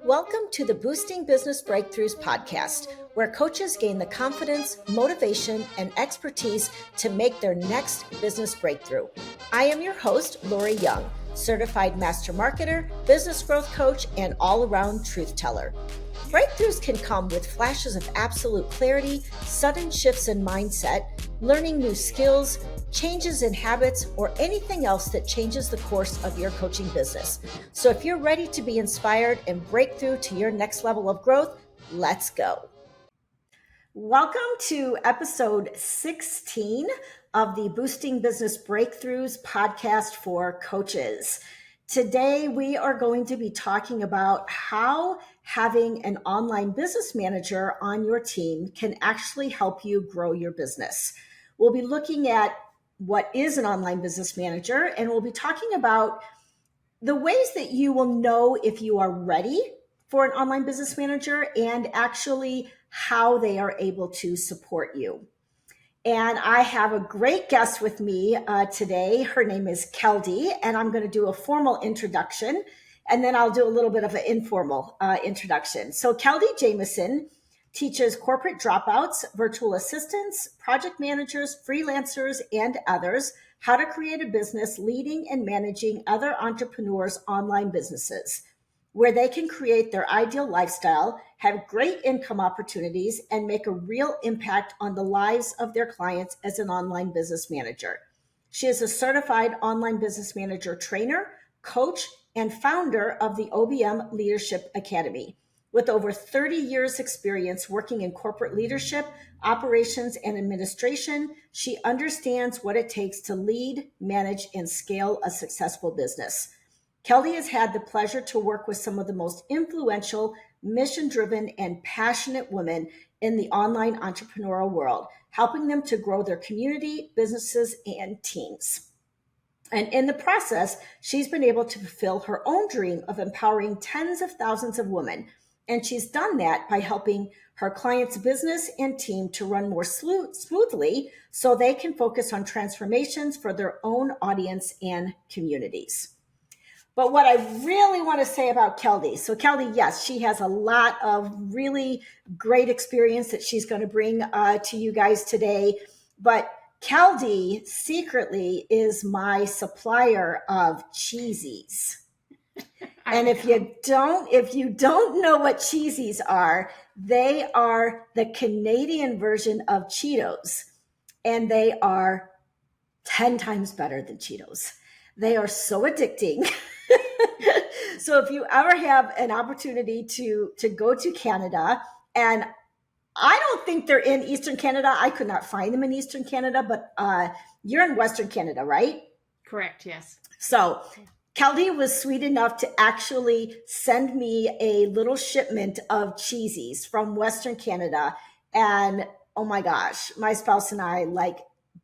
Welcome to the Boosting Business Breakthroughs podcast, where coaches gain the confidence, motivation, and expertise to make their next business breakthrough. I am your host, Lori Young, certified master marketer, business growth coach, and all-around truth teller. Breakthroughs can come with flashes of absolute clarity, sudden shifts in mindset, learning new skills, changes in habits, or anything else that changes the course of your coaching business. So if you're ready to be inspired and break through to your next level of growth, let's go. Welcome to episode 16 of the Boosting Business Breakthroughs podcast for coaches. Today, we are going to be talking about how having an online business manager on your team can actually help you grow your business. We'll be looking at what is an online business manager, and we'll be talking about the ways that you will know if you are ready for an online business manager and actually how they are able to support you. And I have a great guest with me today. Her name is Keldie, and I'm going to do a formal introduction, and then I'll do a little bit of an informal introduction. So Keldie Jamison teaches corporate dropouts, virtual assistants, project managers, freelancers, and others how to create a business leading and managing other entrepreneurs' online businesses, where they can create their ideal lifestyle, have great income opportunities, and make a real impact on the lives of their clients as an online business manager. She is a certified online business manager trainer, coach, and founder of the OBM Leadership Academy. With over 30 years experience working in corporate leadership, operations, and administration, she understands what it takes to lead, manage, and scale a successful business. Keldie has had the pleasure to work with some of the most influential, mission-driven, and passionate women in the online entrepreneurial world, helping them to grow their community, businesses, and teams. And in the process, she's been able to fulfill her own dream of empowering tens of thousands of women. And she's done that by helping her clients' business and team to run more smoothly so they can focus on transformations for their own audience and communities. But what I really want to say about Keldie, so Keldie, yes, she has a lot of really great experience that she's going to bring to you guys today. But Keldie secretly is my supplier of cheesies. And if you don't know what cheesies are, they are the Canadian version of Cheetos, and they are 10 times better than Cheetos. They are so addicting. So if you ever have an opportunity to go to Canada, and I don't think they're in Eastern Canada. I could not find them in Eastern Canada, but you're in Western Canada, right? Correct, yes. So Keldie was sweet enough to actually send me a little shipment of cheesies from Western Canada. And oh my gosh, my spouse and I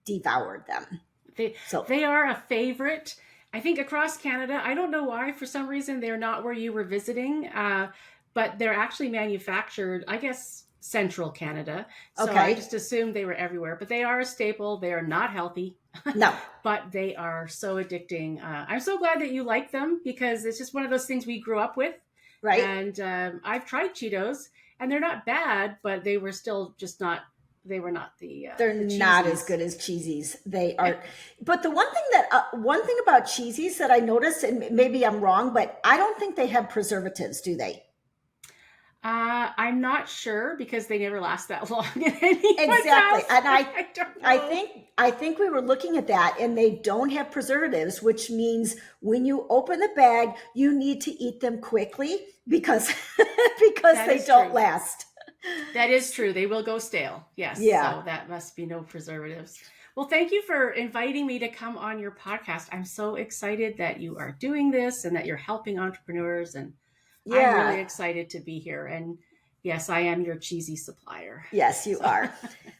devoured them. They are a favorite, I think, across Canada. I don't know why. For some reason, they're not where you were visiting, but they're actually manufactured, I guess, central Canada. So okay. I just assumed they were everywhere. But they are a staple. They are not healthy. No. But they are so addicting. I'm so glad that you like them because it's just one of those things we grew up with. Right. And I've tried Cheetos, and they're not bad, but they were still just not. They were not they're not as good as cheesies. They are. But the one thing about cheesies that I noticed, and maybe I'm wrong, but I don't think they have preservatives, do they? I'm not sure because they never last that long in anyone's exactly. house. And I think we were looking at that, and they don't have preservatives, which means when you open the bag, you need to eat them quickly because they don't last. That is true. They will go stale. Yes. Yeah. So that must be no preservatives. Well, thank you for inviting me to come on your podcast. I'm so excited that you are doing this and that you're helping entrepreneurs. And I'm really excited to be here. And yes, I am your cheesy supplier. Yes, you are.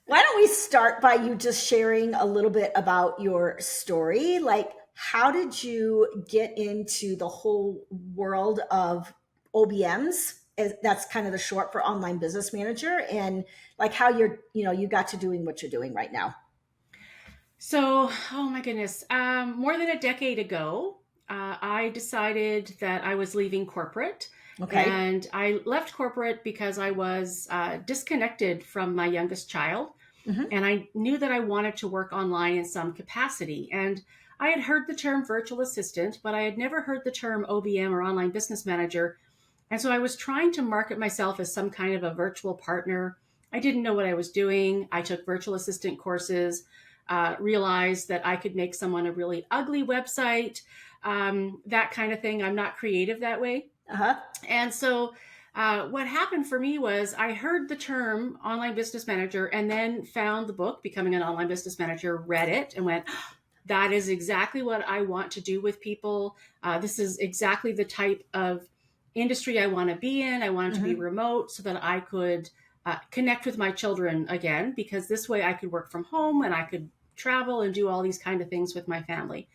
Why don't we start by you just sharing a little bit about your story? Like, how did you get into the whole world of OBMs? That's kind of the short for online business manager, and like how you got to doing what you're doing right now. So, oh my goodness, more than a decade ago, I decided that I was leaving corporate Okay. And I left corporate because I was disconnected from my youngest child. Mm-hmm. And I knew that I wanted to work online in some capacity. And I had heard the term virtual assistant, but I had never heard the term OBM or online business manager. And so I was trying to market myself as some kind of a virtual partner. I didn't know what I was doing. I took virtual assistant courses, realized that I could make someone a really ugly website, that kind of thing. I'm not creative that way. Uh-huh. And so what happened for me was I heard the term online business manager and then found the book, Becoming an Online Business Manager, read it and went, that is exactly what I want to do with people. This is exactly the type of industry I want to be in. I wanted to be Mm-hmm. remote so that I could connect with my children again, because this way I could work from home and I could travel and do all these kind of things with my family.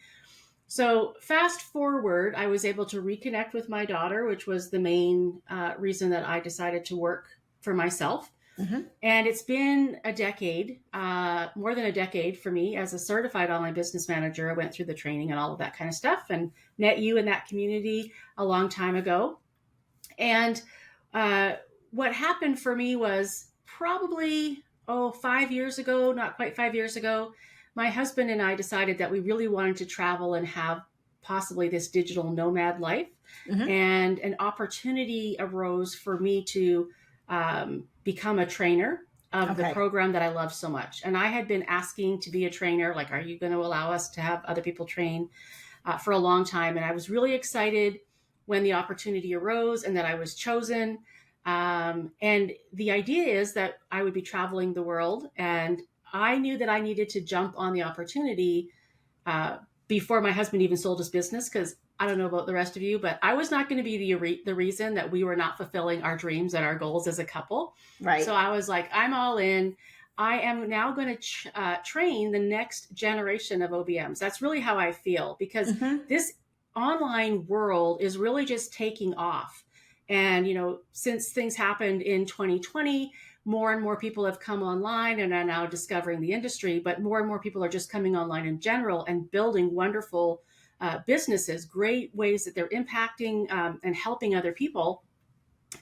So fast forward, I was able to reconnect with my daughter, which was the main reason that I decided to work for myself. Mm-hmm. And it's been a decade, more than a decade for me as a certified online business manager. I went through the training and all of that kind of stuff and met you in that community a long time ago. And what happened for me was probably, 5 years ago, not quite 5 years ago, my husband and I decided that we really wanted to travel and have possibly this digital nomad life. Mm-hmm. And an opportunity arose for me to become a trainer of the Okay. program that I love so much. And I had been asking to be a trainer, like, are you going to allow us to have other people train for a long time? And I was really excited when the opportunity arose and that I was chosen. And the idea is that I would be traveling the world, and I knew that I needed to jump on the opportunity before my husband even sold his business, because I don't know about the rest of you, but I was not going to be the reason that we were not fulfilling our dreams and our goals as a couple. Right. So I was like, I'm all in. I am now going to train the next generation of OBMs. That's really how I feel, because Mm-hmm. this online world is really just taking off. And, since things happened in 2020, more and more people have come online and are now discovering the industry, but more and more people are just coming online in general and building wonderful businesses, great ways that they're impacting and helping other people.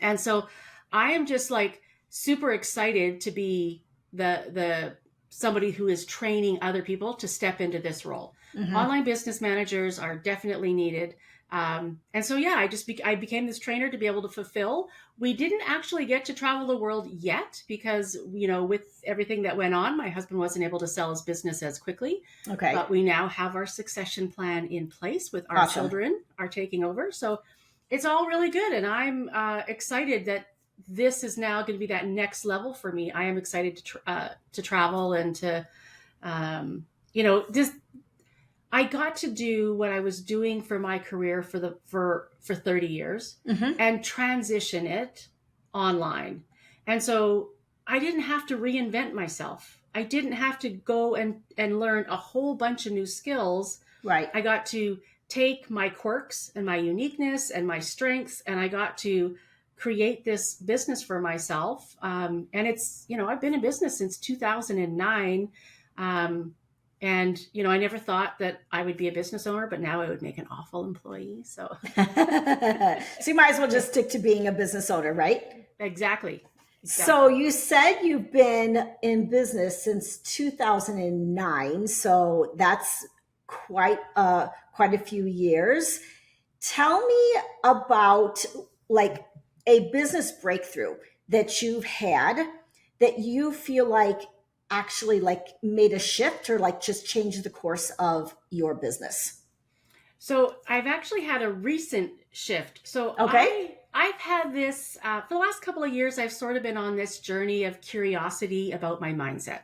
And so I am just like super excited to be the somebody who is training other people to step into this role. Mm-hmm. Online business managers are definitely needed. And so, yeah, I became this trainer to be able to fulfill. We didn't actually get to travel the world yet because, with everything that went on, my husband wasn't able to sell his business as quickly. Okay. But we now have our succession plan in place with our Awesome. children are taking over. So it's all really good. And I'm excited that this is now going to be that next level for me. I am excited to travel and to, just I got to do what I was doing for my career for 30 years Mm-hmm. and transition it online. And so I didn't have to reinvent myself. I didn't have to go and learn a whole bunch of new skills. Right. I got to take my quirks and my uniqueness and my strengths, and I got to create this business for myself. And it's, I've been in business since 2009. And, I never thought that I would be a business owner, but now I would make an awful employee. So So you might as well just stick to being a business owner, right? exactly. So you said you've been in business since 2009. So that's quite a few years. Tell me about like a business breakthrough that you've had that you feel like actually like made a shift or like just changed the course of your business. So I've actually had a recent shift. So Okay. I've had this for the last couple of years. I've sort of been on this journey of curiosity about my mindset.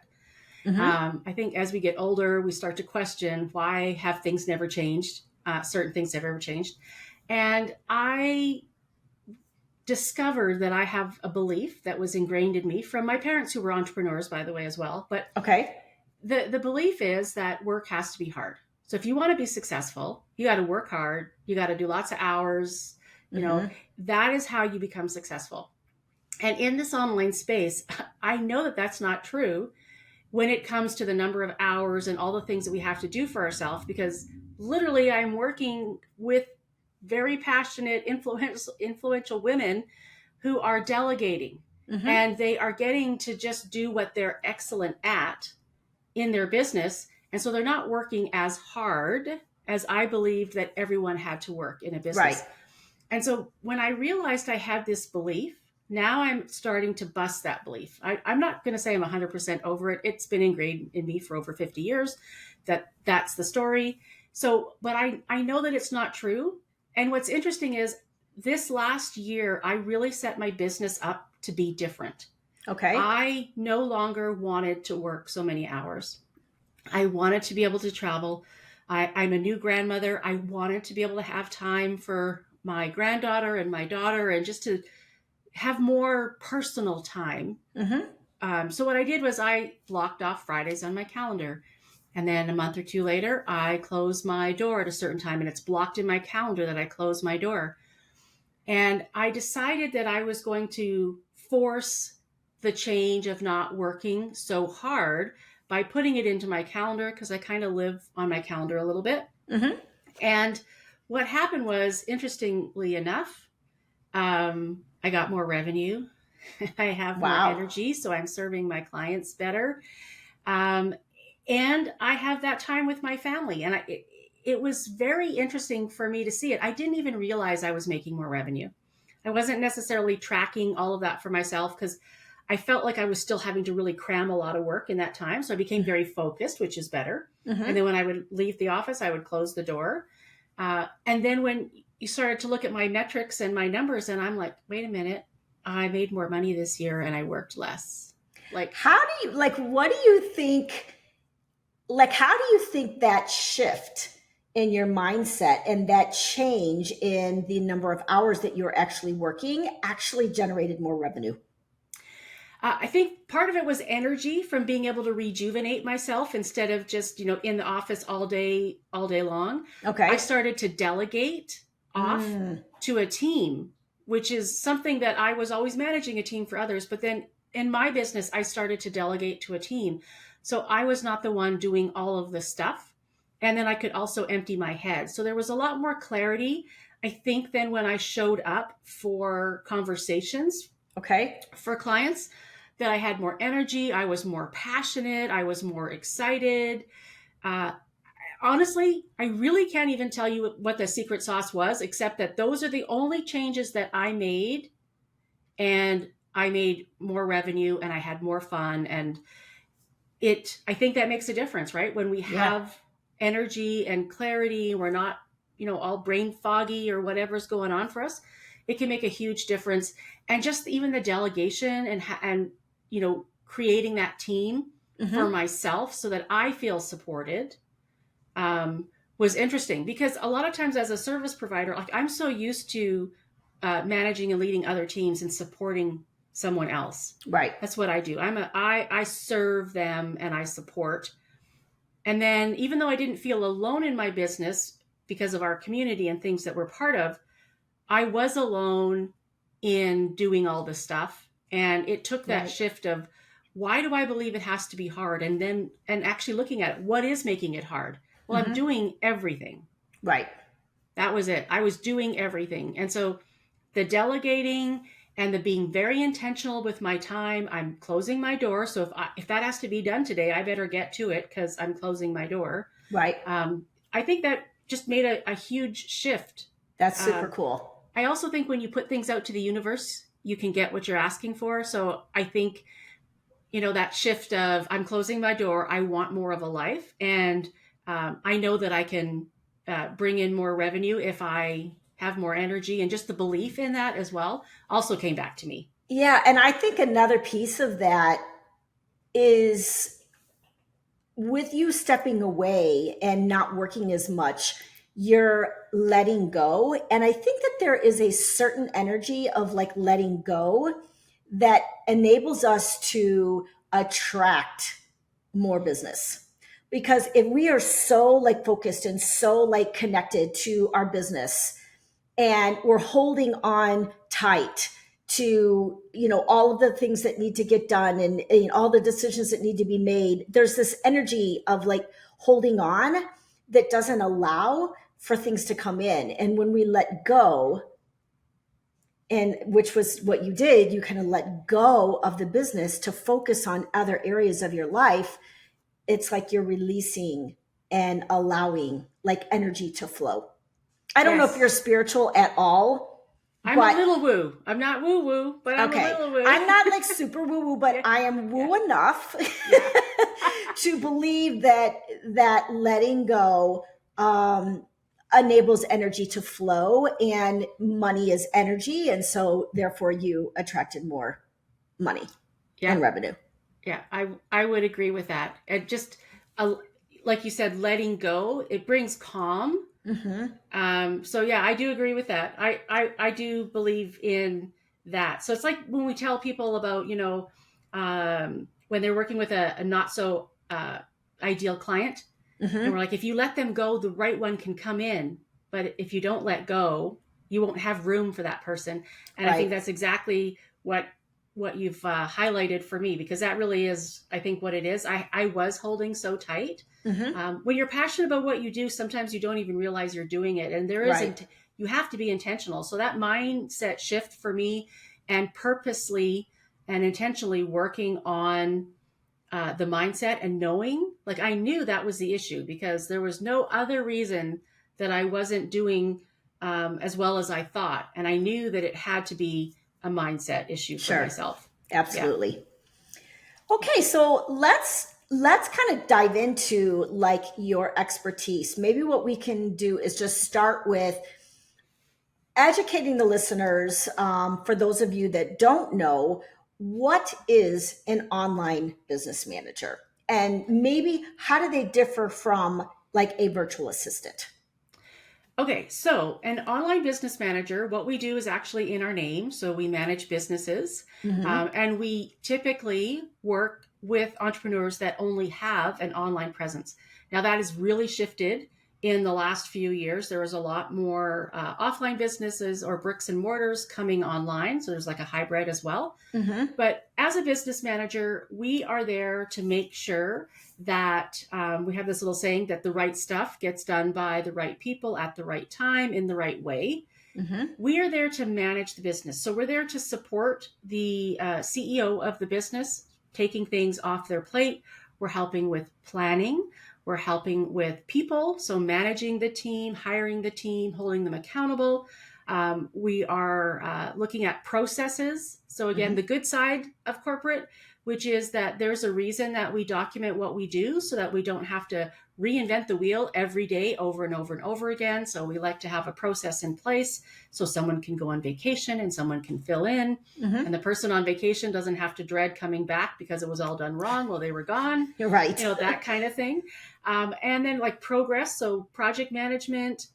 Mm-hmm. I think as we get older, we start to question, why have things never changed? Certain things have ever changed. And I discovered that I have a belief that was ingrained in me from my parents, who were entrepreneurs, by the way, as well. But Okay. the belief is that work has to be hard. So if you want to be successful, you got to work hard. You got to do lots of hours. Mm-hmm. That is how you become successful. And in this online space, I know that that's not true when it comes to the number of hours and all the things that we have to do for ourselves, because literally I'm working with very passionate, influential women who are delegating, and they are getting to just do what they're excellent at in their business. And so they're not working as hard as I believed that everyone had to work in a business. Right. And so when I realized I had this belief, now I'm starting to bust that belief. I'm not going to say I'm 100% over it. It's been ingrained in me for over 50 years that's the story. So, but I know that it's not true. And what's interesting is this last year, I really set my business up to be different. Okay. I no longer wanted to work so many hours. I wanted to be able to travel. I'm a new grandmother. I wanted to be able to have time for my granddaughter and my daughter and just to have more personal time. So what I did was I blocked off Fridays on my calendar. And then a month or two later, I close my door at a certain time, and it's blocked in my calendar that I close my door. And I decided that I was going to force the change of not working so hard by putting it into my calendar, because I kind of live on my calendar a little bit. And what happened was, interestingly enough, I got more revenue. I have more energy, so I'm serving my clients better. And I have that time with my family. And it was very interesting for me to see it. I didn't even realize I was making more revenue. I wasn't necessarily tracking all of that for myself because I felt like I was still having to really cram a lot of work in that time. So I became very focused, which is better. And then when I would leave the office, I would close the door. And then when you started to look at my metrics and my numbers, and I'm like, wait a minute, I made more money this year and I worked less. Like, how do you, what do you think, how do you think that shift in your mindset and that change in the number of hours that you're actually working actually generated more revenue? I think part of it was energy from being able to rejuvenate myself instead of just, in the office all day long. Okay. I started to delegate off to a team, which is something that I was always managing a team for others. But then in my business, I started to delegate to a team. So I was not the one doing all of the stuff. And then I could also empty my head. So there was a lot more clarity, I think, than when I showed up for conversations for clients, that I had more energy. I was more passionate. I was more excited. Honestly, I really can't even tell you what the secret sauce was, except that those are the only changes that I made. And I made more revenue and I had more fun. And I think that makes a difference, right? When we have energy and clarity, we're not, all brain foggy or whatever's going on for us, it can make a huge difference. And just even the delegation and creating that team for myself so that I feel supported was interesting, because a lot of times as a service provider, like, I'm so used to managing and leading other teams and supporting someone else. Right. That's what I do. I serve them and I support. And then even though I didn't feel alone in my business because of our community and things that we're part of, I was alone in doing all this stuff. And it took that shift of, why do I believe it has to be hard? And actually looking at it, what is making it hard? Well, I'm doing everything. Right. That was it. I was doing everything. And so the delegating and the being very intentional with my time, I'm closing my door. So if that has to be done today, I better get to it because I'm closing my door. Right. I think that just made a huge shift. That's super cool. I also think when you put things out to the universe, you can get what you're asking for. So I think, that shift of, I'm closing my door, I want more of a life. And I know that I can bring in more revenue if I have more energy, and just the belief in that as well also came back to me. Yeah. And I think another piece of that is, with you stepping away and not working as much, you're letting go. And I think that there is a certain energy of letting go that enables us to attract more business. Because if we are so focused and so connected to our business, and we're holding on tight to, all of the things that need to get done and all the decisions that need to be made, there's this energy of holding on that doesn't allow for things to come in. And when we let go, and which was what you did, you kind of let go of the business to focus on other areas of your life. It's like you're releasing and allowing like energy to flow. I don't know if Yes. you're spiritual at all, I'm a but little woo. I'm not woo woo, but I'm a okay. little woo. I'm not like super woo woo, but Yeah. I am woo enough Yeah. to believe that letting go enables energy to flow, and money is energy, and so therefore you attracted more money Yeah. and revenue. Yeah. I would agree with that. And just like you said, letting go, it brings calm. So yeah, I do agree with that. I do believe in that. So it's like when we tell people about, when they're working with a not so ideal client, and we're like, if you let them go, the right one can come in. But if you don't let go, you won't have room for that person. And I think Right. that's exactly what you've highlighted for me, because that really is, I think, what it is. I was holding so tight. When you're passionate about what you do, sometimes you don't even realize you're doing it. And there Right. isn't, you have to be intentional. So that mindset shift for me, and purposely and intentionally working on the mindset, and knowing, like, I knew that was the issue, because there was no other reason that I wasn't doing as well as I thought. And I knew that it had to be a mindset issue for Sure. myself. Yeah. Absolutely. Okay, so let's kind of dive into like your expertise. Maybe what we can do is just start with educating the listeners, for those of you that don't know, what is an online business manager? And maybe how do they differ from like a virtual assistant? Okay, so an online business manager, what we do is actually in our name. So we manage businesses, Mm-hmm. and we typically work with entrepreneurs that only have an online presence. Now, that has really shifted in the last few years. There is a lot more offline businesses or bricks and mortars coming online. So there's like a hybrid as well. Mm-hmm. But as a business manager, we are there to make sure that we have this little saying that the right stuff gets done by the right people at the right time in the right way. Mm-hmm. We are there to manage the business. So we're there to support the CEO of the business, taking things off their plate. We're helping with planning. We're helping with people. So managing the team, hiring the team, holding them accountable. We are looking at processes. So again, Mm-hmm. the good side of corporate, which is that there's a reason that we document what we do so that we don't have to reinvent the wheel every day over and over and over again. So we like to have a process in place so someone can go on vacation and someone can fill in. Mm-hmm. And the person on vacation doesn't have to dread coming back because it was all done wrong while they were gone, You're right. that kind of thing. And then like progress, so project management.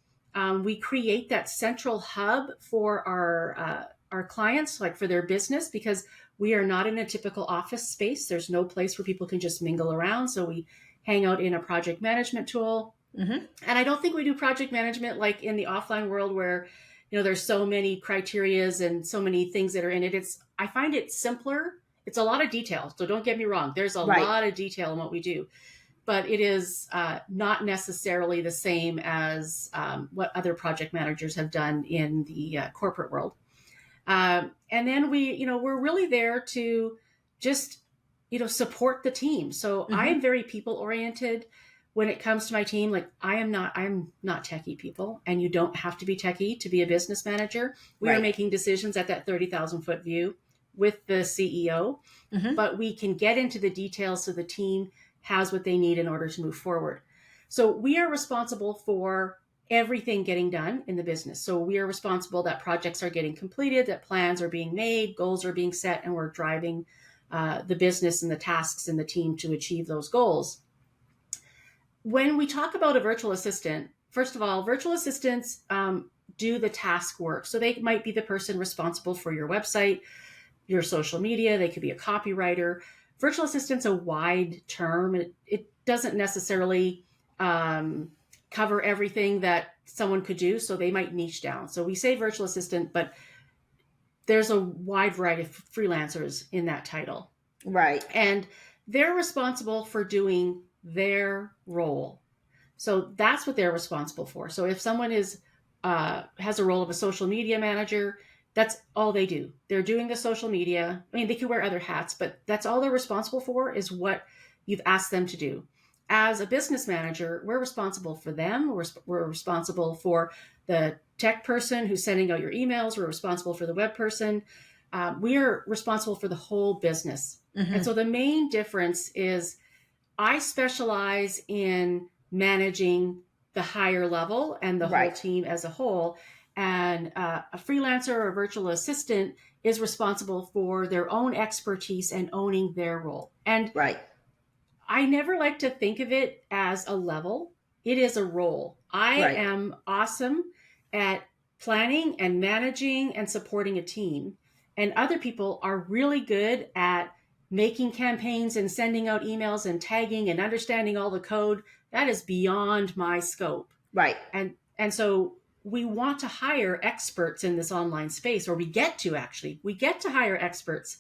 We create that central hub for our clients, like for their business, because we are not in a typical office space. There's no place where people can just mingle around. So we hang out in a project management tool. Mm-hmm. And I don't think we do project management like in the offline world where, there's so many criterias and so many things that are in it. I find it simpler. It's a lot of detail. So don't get me wrong. There's a Right. lot of detail in what we do, but it is not necessarily the same as what other project managers have done in the corporate world. And then we're really there to just, support the team. So I Mm-hmm. am very people oriented when it comes to my team. Like I'm not techie people, and you don't have to be techie to be a business manager. We are Right. making decisions at that 30,000 foot view with the CEO, Mm-hmm. but we can get into the details so the team has what they need in order to move forward. So we are responsible for everything getting done in the business. So we are responsible that projects are getting completed, that plans are being made, goals are being set, and we're driving the business and the tasks and the team to achieve those goals. When we talk about a virtual assistant, first of all, virtual assistants do the task work. So they might be the person responsible for your website, your social media. They could be a copywriter. Virtual assistant's a wide term. It doesn't necessarily cover everything that someone could do. So they might niche down. So we say virtual assistant, but there's a wide variety of freelancers in that title. Right. And they're responsible for doing their role. So that's what they're responsible for. So if someone has a role of a social media manager, that's all they do. They're doing the social media. I mean, they could wear other hats, but that's all they're responsible for is what you've asked them to do. As a business manager, we're responsible for them. We're responsible for the tech person who's sending out your emails. We're responsible for the web person. We are responsible for the whole business. And so the main difference is I specialize in managing the higher level and the whole team as a whole. And a freelancer or a virtual assistant is responsible for their own expertise and owning their role. And I never like to think of it as a level. It is a role. I am awesome at planning and managing and supporting a team. And other people are really good at making campaigns and sending out emails and tagging and understanding all the code. That is beyond my scope. And so we want to hire experts in this online space, or we get to hire experts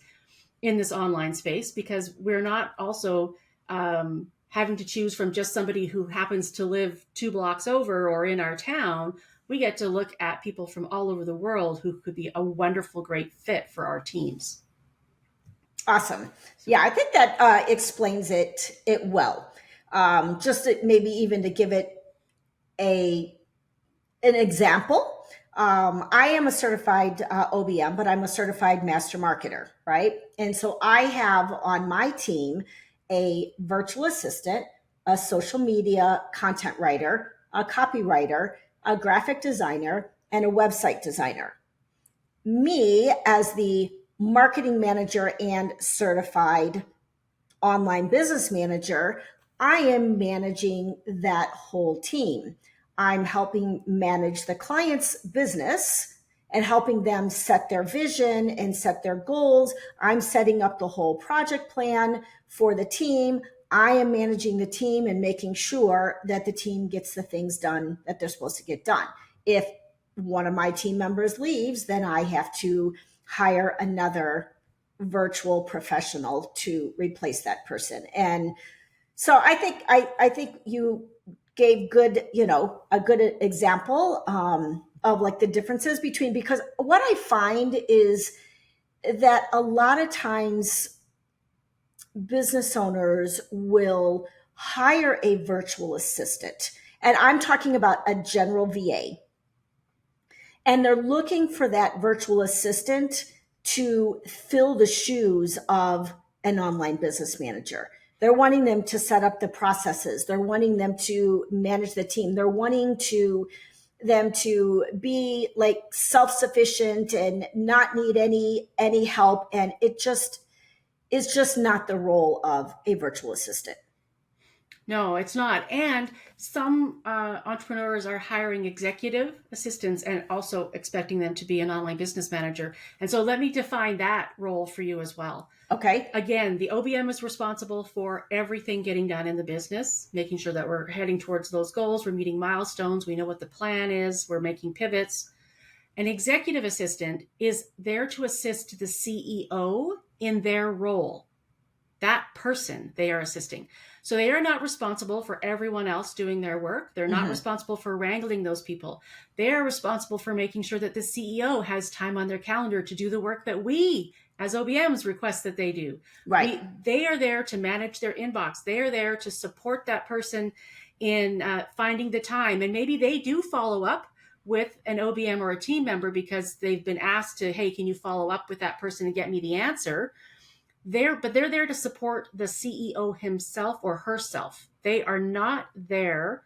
in this online space, because we're not also having to choose from just somebody who happens to live 2 blocks over or in our town. We get to look at people from all over the world who could be a wonderful, great fit for our teams. Awesome. Yeah, I think that explains it well. Just maybe even to give it an example. I am a certified OBM, but I'm a certified master marketer, right? And so I have on my team a virtual assistant, a social media content writer, a copywriter, a graphic designer, and a website designer. Me as the marketing manager and certified online business manager, I am managing that whole team. I'm helping manage the client's business and helping them set their vision and set their goals. I'm setting up the whole project plan for the team. I am managing the team and making sure that the team gets the things done that they're supposed to get done. If one of my team members leaves, then I have to hire another virtual professional to replace that person. And so I think you gave a good example of like the differences between, because what I find is that a lot of times business owners will hire a virtual assistant, and I'm talking about a general VA, and they're looking for that virtual assistant to fill the shoes of an online business manager. They're wanting them to set up the processes. They're wanting them to manage the team. They're wanting them to be like self-sufficient and not need any help. And it just is just not the role of a virtual assistant. No, it's not. And some entrepreneurs are hiring executive assistants and also expecting them to be an online business manager. And so let me define that role for you as well. Okay. Again, the OBM is responsible for everything getting done in the business, making sure that we're heading towards those goals, we're meeting milestones, we know what the plan is, we're making pivots. An executive assistant is there to assist the CEO in their role. That person they are assisting. So they are not responsible for everyone else doing their work. They're not responsible for wrangling those people. They are responsible for making sure that the CEO has time on their calendar to do the work that we as OBMs request that they do. They are there to manage their inbox. They are there to support that person in finding the time. And maybe they do follow up with an OBM or a team member because they've been asked to, hey, can you follow up with that person and get me the answer? But they're there to support the CEO himself or herself. They are not there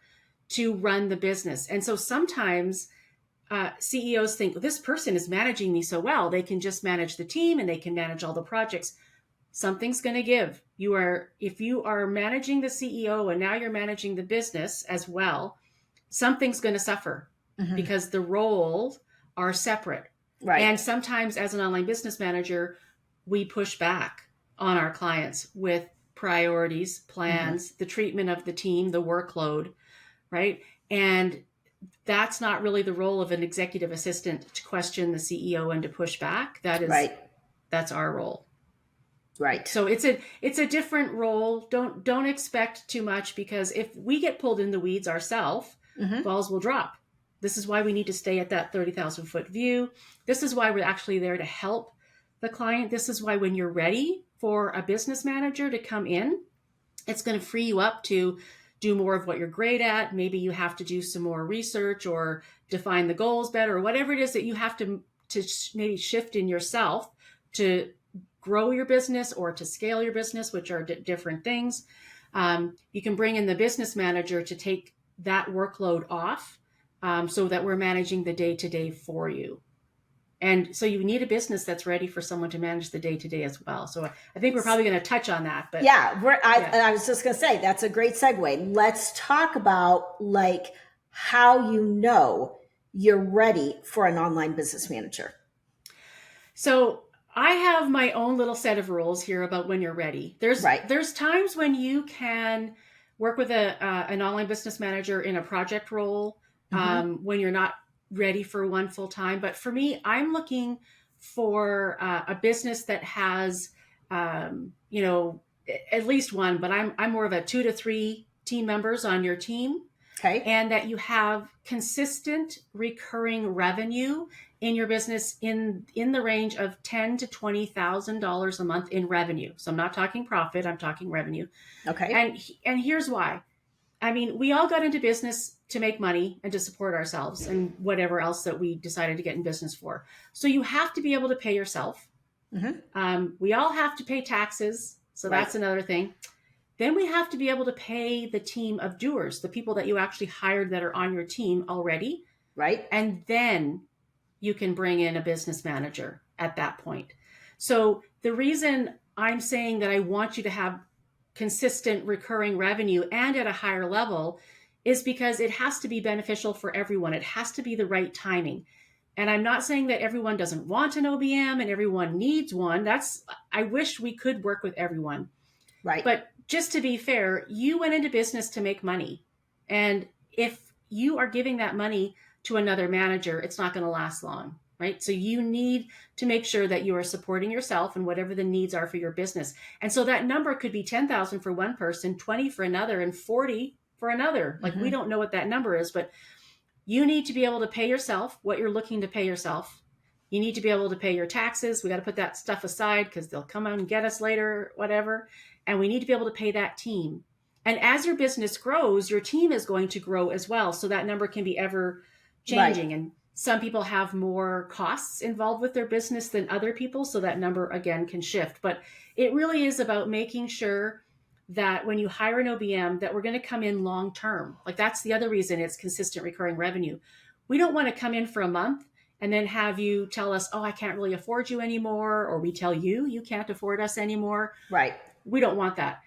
to run the business. And so sometimes CEOs think, well, this person is managing me so well, they can just manage the team and they can manage all the projects. Something's going to give. If you are managing the CEO and now you're managing the business as well, something's going to suffer because the roles are separate. And sometimes as an online business manager, we push back on our clients with priorities, plans, the treatment of the team, the workload, right? And that's not really the role of an executive assistant, to question the CEO and to push back. That's our role. Right. So it's a different role. Don't expect too much, because if we get pulled in the weeds ourselves, balls will drop. This is why we need to stay at that 30,000 foot view. This is why we're actually there to help the client. This is why when you're ready for a business manager to come in, it's going to free you up to do more of what you're great at. Maybe you have to do some more research or define the goals better, or whatever it is that you have to maybe shift in yourself to grow your business or to scale your business, which are different things. You can bring in the business manager to take that workload off, so that we're managing the day-to-day for you. And so you need a business that's ready for someone to manage the day-to-day as well. So I think we're probably going to touch on that. But I was just going to say, that's a great segue. Let's talk about like how you know you're ready for an online business manager. So I have my own little set of rules here about when you're ready. There's times when you can work with an online business manager in a project role, when you're not ready for one full time. But for me, I'm looking for a business that has, at least one, but I'm more of a 2 to 3 team members on your team. Okay. And that you have consistent recurring revenue in your business in the range of $10,000 to $20,000 a month in revenue. So I'm not talking profit, I'm talking revenue. Okay. And here's why. I mean, we all got into business to make money and to support ourselves and whatever else that we decided to get in business for. So you have to be able to pay yourself. We all have to pay taxes. So that's another thing. Then we have to be able to pay the team of doers, the people that you actually hired that are on your team already. Right. And then you can bring in a business manager at that point. So the reason I'm saying that I want you to have consistent recurring revenue and at a higher level is because it has to be beneficial for everyone. It has to be the right timing. And I'm not saying that everyone doesn't want an OBM and everyone needs one. I wish we could work with everyone. Right. But just to be fair, you went into business to make money. And if you are giving that money to another manager, it's not going to last long, right? So you need to make sure that you are supporting yourself and whatever the needs are for your business. And so that number could be 10,000 for one person, 20 for another, and 40 for another. Like we don't know what that number is, but you need to be able to pay yourself what you're looking to pay yourself. You need to be able to pay your taxes. We got to put that stuff aside because they'll come out and get us later, whatever. And we need to be able to pay that team. And as your business grows, your team is going to grow as well. So that number can be ever changing. And some people have more costs involved with their business than other people. So that number, again, can shift. But it really is about making sure that when you hire an OBM, that we're going to come in long term. Like that's the other reason it's consistent recurring revenue. We don't want to come in for a month and then have you tell us, oh, I can't really afford you anymore. Or we tell you, you can't afford us anymore. Right. We don't want that.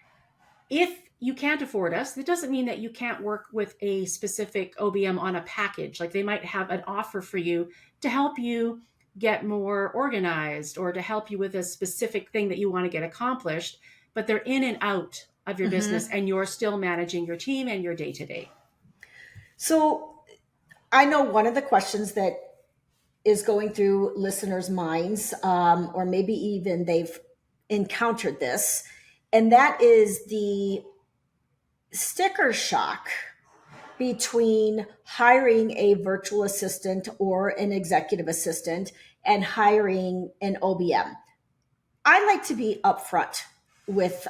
If you can't afford us, that doesn't mean that you can't work with a specific OBM on a package. Like they might have an offer for you to help you get more organized or to help you with a specific thing that you want to get accomplished, but they're in and out of your business and you're still managing your team and your day-to-day. So I know one of the questions that is going through listeners' minds, or maybe even they've encountered this, and that is the sticker shock between hiring a virtual assistant or an executive assistant and hiring an OBM. I like to be upfront with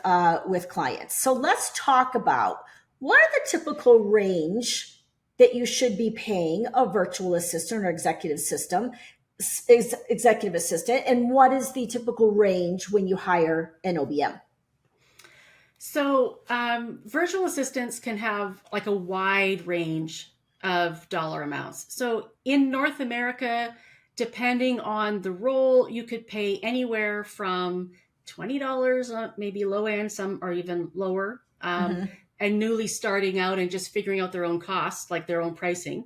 clients. So let's talk about what are the typical range that you should be paying a virtual assistant or executive assistant, and what is the typical range when you hire an OBM? So virtual assistants can have like a wide range of dollar amounts. So in North America, depending on the role, you could pay anywhere from $20, maybe low end, some are even lower, and newly starting out and just figuring out their own costs, like their own pricing.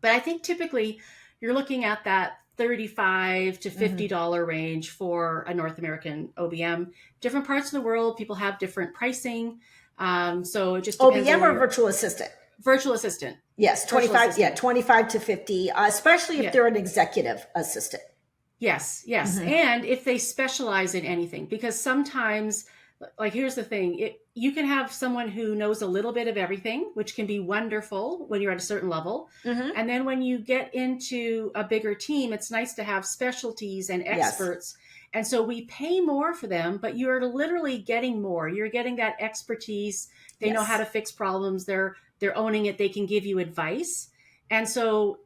But I think typically you're looking at that $35 to $50 range for a North American OBM. Different parts of the world, people have different pricing. So it just depends. OBM or virtual assistant? Virtual assistant. Yes, 25 to 50, especially if they're an executive assistant. Yes, yes. Mm-hmm. And if they specialize in anything, because sometimes, like, here's the thing, you can have someone who knows a little bit of everything, which can be wonderful when you're at a certain level. Mm-hmm. And then when you get into a bigger team, it's nice to have specialties and Yes. experts. And so we pay more for them, but you're literally getting more. You're getting that expertise. They know how Yes. to fix problems. They're owning it. They can give you advice. And so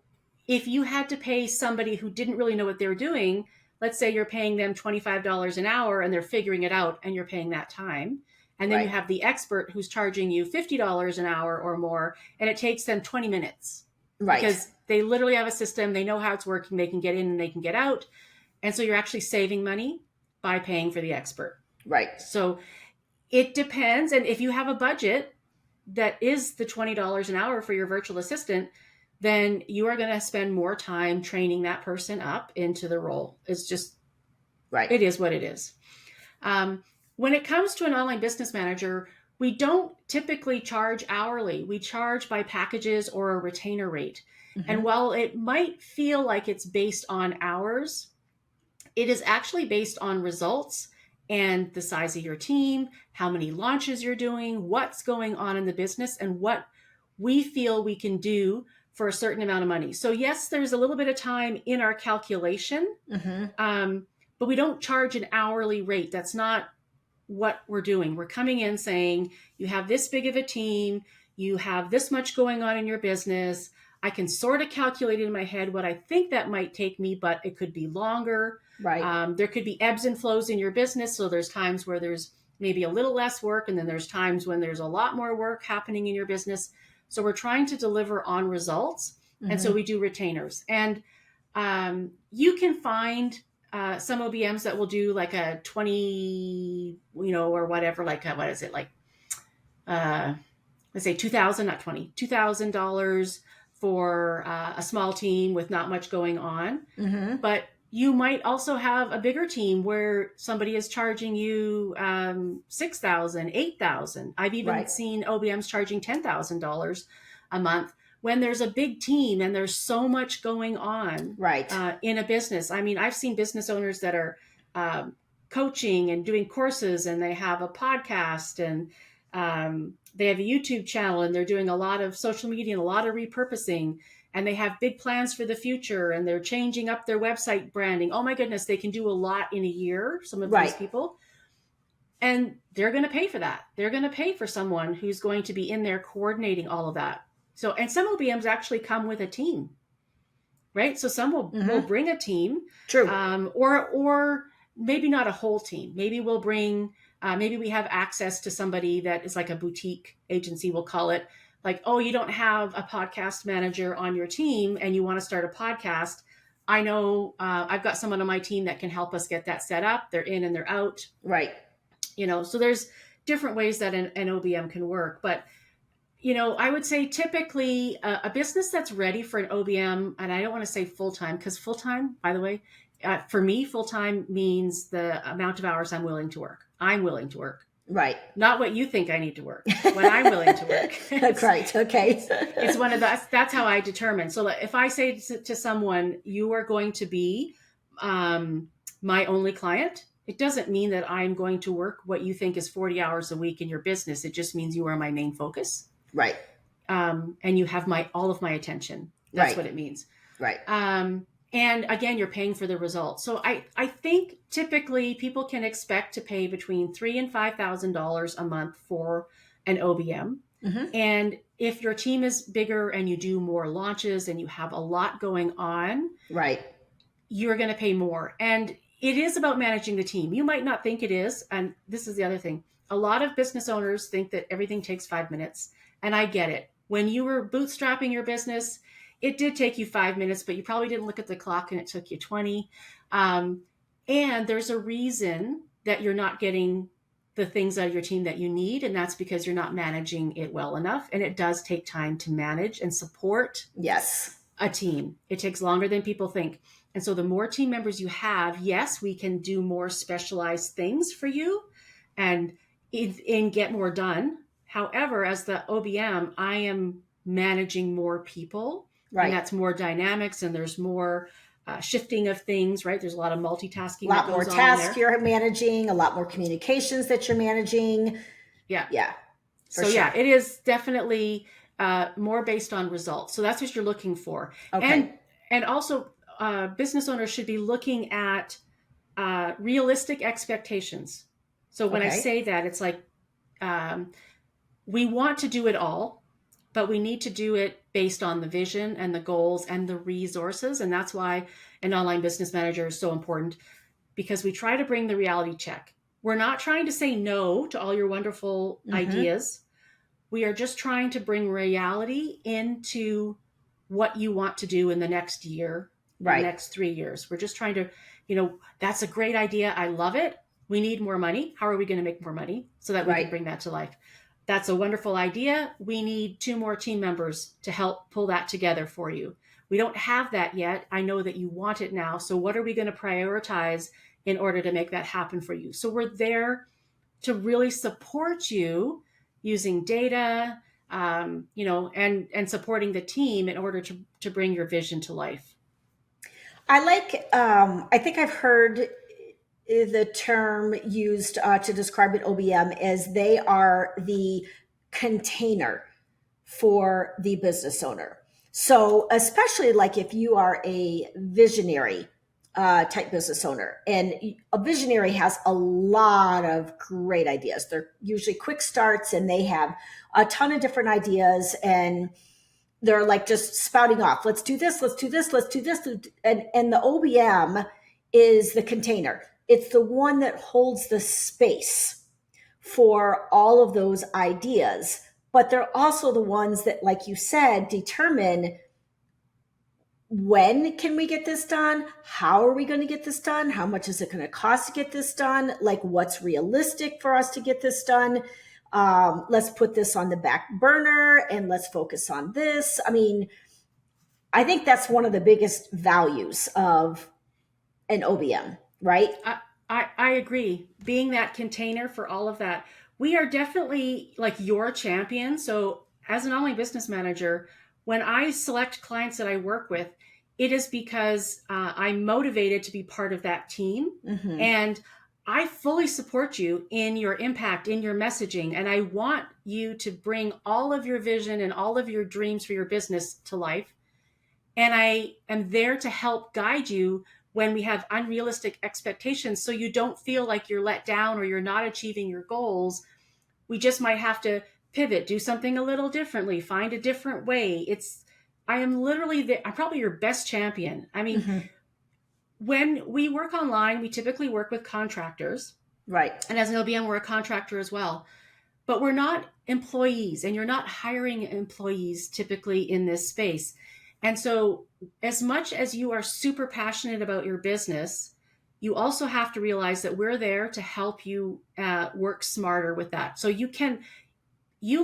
if you had to pay somebody who didn't really know what they were doing, let's say you're paying them $25 an hour and they're figuring it out and you're paying that time. And then you Right. have the expert who's charging you $50 an hour or more, and it takes them 20 minutes Right. because they literally have a system. They know how it's working. They can get in and they can get out. And so you're actually saving money by paying for the expert. Right. So it depends. And if you have a budget that is the $20 an hour for your virtual assistant, then you are going to spend more time training that person up into the role. It's just, Right. it is what it is. When it comes to an online business manager, we don't typically charge hourly. We charge by packages or a retainer rate. Mm-hmm. And while it might feel like it's based on hours, it is actually based on results and the size of your team, how many launches you're doing, what's going on in the business, and what we feel we can do for a certain amount of money. So yes, there's a little bit of time in our calculation, Mm-hmm. but we don't charge an hourly rate. That's not what we're doing. We're coming in saying, you have this big of a team, you have this much going on in your business. I can sort of calculate in my head what I think that might take me, but it could be longer. Right. There could be ebbs and flows in your business. So there's times where there's maybe a little less work, and then there's times when there's a lot more work happening in your business. So we're trying to deliver on results. Mm-hmm. And so we do retainers. And you can find some OBMs that will do like a 20, or whatever, like what is it, like let's say 2,000, not 20, $2,000 for a small team with not much going on. Mm-hmm. But you might also have a bigger team where somebody is charging you $6,000, $8,000. I've even seen OBMs charging $10,000 a month when there's a big team and there's so much going on in a business. I mean, I've seen business owners that are coaching and doing courses, and they have a podcast, and they have a YouTube channel, and they're doing a lot of social media and a lot of repurposing, and they have big plans for the future, and they're changing up their website branding. Oh my goodness, they can do a lot in a year, some of these people. And they're going to pay for that. They're going to pay for someone who's going to be in there coordinating all of that. So, and some OBMs actually come with a team, right? So some will bring a team. True. Or maybe not a whole team. Maybe we'll bring, maybe we have access to somebody that is like a boutique agency, we'll call it. Like, oh, you don't have a podcast manager on your team and you want to start a podcast. I know I've got someone on my team that can help us get that set up. They're in and they're out. Right. So there's different ways that an OBM can work. But, I would say typically a business that's ready for an OBM, and I don't want to say full-time, because full-time, by the way, for me, full-time means the amount of hours I'm willing to work. I'm willing to work. Right. Not what you think I need to work, what I'm willing to work. Right. Okay. It's one of that's how I determine. So if I say to someone, you are going to be my only client, it doesn't mean that I'm going to work what you think is 40 hours a week in your business. It just means you are my main focus. Right. And you have all of my attention. That's what it means. Right. And again, you're paying for the results. So I think typically people can expect to pay between $3,000 and $5,000 a month for an OBM. Mm-hmm. And if your team is bigger and you do more launches and you have a lot going on, right, you're going to pay more. And it is about managing the team. You might not think it is. And this is the other thing. A lot of business owners think that everything takes 5 minutes. And I get it. When you were bootstrapping your business, it did take you 5 minutes, but you probably didn't look at the clock and it took you 20. And there's a reason that you're not getting the things out of your team that you need. And that's because you're not managing it well enough. And it does take time to manage and support a team. It takes longer than people think. And so the more team members you have, yes, we can do more specialized things for you and get more done. However, as the OBM, I am managing more people. Right. And that's more dynamics, and there's more shifting of things, right? There's a lot of multitasking A lot that more goes on in tasks there. you're managing, a lot more communications that you're managing. Yeah. Yeah, for So sure. yeah, it is definitely more based on results. So that's what you're looking for. Okay. And also business owners should be looking at realistic expectations. So when I Okay. say that, it's like um, we want to do it all, but we need to do it based on the vision and the goals and the resources. And that's why an online business manager is so important, because we try to bring the reality check. We're not trying to say no to all your wonderful Mm-hmm. ideas. We are just trying to bring reality into what you want to do in the next year, in the Right. next 3 years. We're just trying to, that's a great idea. I love it. We need more money. How are we going to make more money so that we can Right. bring that to life? That's a wonderful idea. We need 2 more team members to help pull that together for you. We don't have that yet. I know that you want it now. So what are we going to prioritize in order to make that happen for you? So we're there to really support you using data, and supporting the team in order to bring your vision to life. I think I've heard the term used to describe an OBM as they are the container for the business owner. So, especially like if you are a visionary type business owner, and a visionary has a lot of great ideas. They're usually quick starts and they have a ton of different ideas, and they're like just spouting off. Let's do this, let's do this, let's do this. And the OBM is the container. It's the one that holds the space for all of those ideas. But they're also the ones that, like you said, determine when can we get this done? How are we going to get this done? How much is it going to cost to get this done? Like, what's realistic for us to get this done? Let's put this on the back burner and let's focus on this. I mean, I think that's one of the biggest values of an OBM, right? I agree. Being that container for all of that, we are definitely like your champion. So as an online business manager, when I select clients that I work with, it is because I'm motivated to be part of that team. Mm-hmm. And I fully support you in your impact, in your messaging. And I want you to bring all of your vision and all of your dreams for your business to life. And I am there to help guide you when we have unrealistic expectations, so you don't feel like you're let down or you're not achieving your goals. We just might have to pivot, do something a little differently, find a different way. I'm probably your best champion. I mean, Mm-hmm. when we work online, we typically work with contractors. Right. And as an OBM, we're a contractor as well. But we're not employees, and you're not hiring employees typically in this space. And so, as much as you are super passionate about your business, you also have to realize that we're there to help you work smarter with that. So you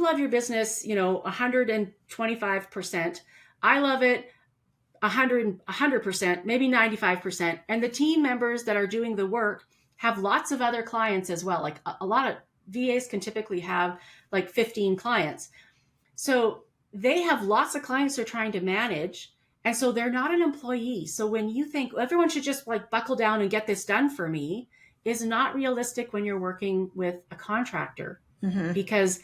love your business, 125%. I love it 100%, maybe 95%. And the team members that are doing the work have lots of other clients as well. Like a lot of VAs can typically have like 15 clients. So they have lots of clients they're trying to manage. And so they're not an employee. So when you think everyone should just like buckle down and get this done for me, is not realistic when you're working with a contractor, Mm-hmm. because